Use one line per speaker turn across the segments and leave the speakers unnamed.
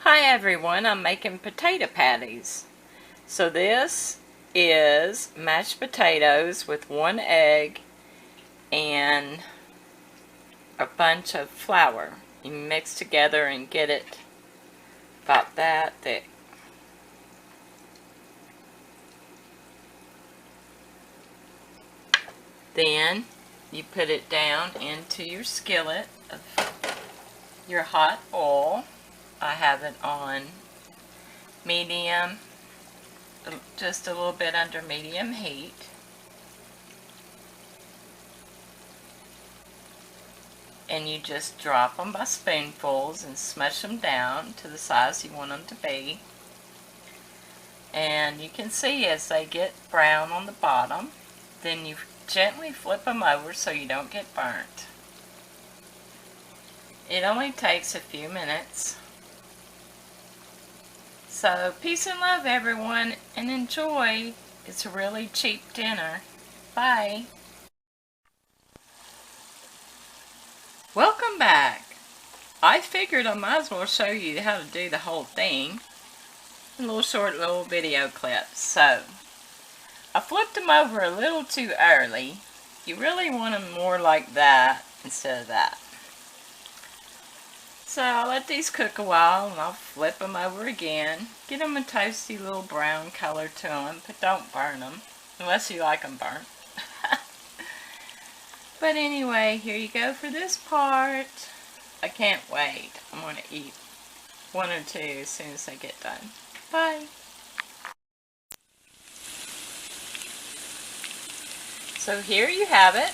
Hi everyone, I'm making potato patties. So this is mashed potatoes with 1 egg and a bunch of flour. You mix together and get it about that thick. Then you put it down into your skillet of your hot oil. I have it on medium, just a little bit under medium heat. And you just drop them by spoonfuls and smush them down to the size you want them to be. And you can see as they get brown on the bottom, then you gently flip them over so you don't get burnt. It only takes a few minutes. So peace and love everyone, and enjoy. It's a really cheap dinner. Bye. Welcome back. I figured I might as well show you how to do the whole thing. A little short video clips. So I flipped them over a little too early. You really want them more like that instead of that. So I'll let these cook a while and I'll flip them over again. Get them a toasty little brown color to them, but don't burn them unless you like them burnt. But anyway, here you go for this part. I can't wait. I'm going to eat 1 or 2 as soon as I get done. Bye. So here you have it.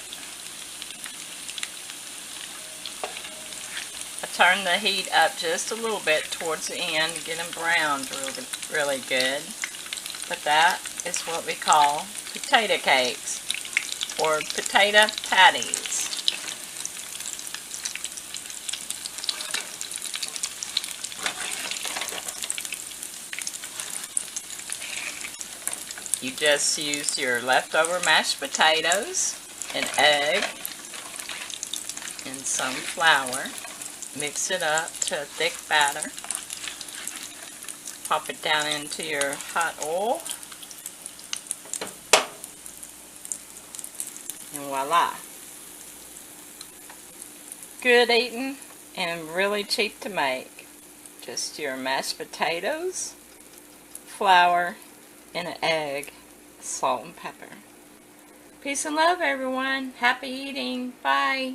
I turn the heat up just a little bit towards the end to get them browned really good. But that is what we call potato cakes or potato patties. You just use your leftover mashed potatoes, an egg, and some flour. Mix it up to a thick batter. Pop it down into your hot oil. And voila. Good eating and really cheap to make. Just your mashed potatoes, flour, and an egg, salt and pepper. Peace and love everyone. Happy eating. Bye.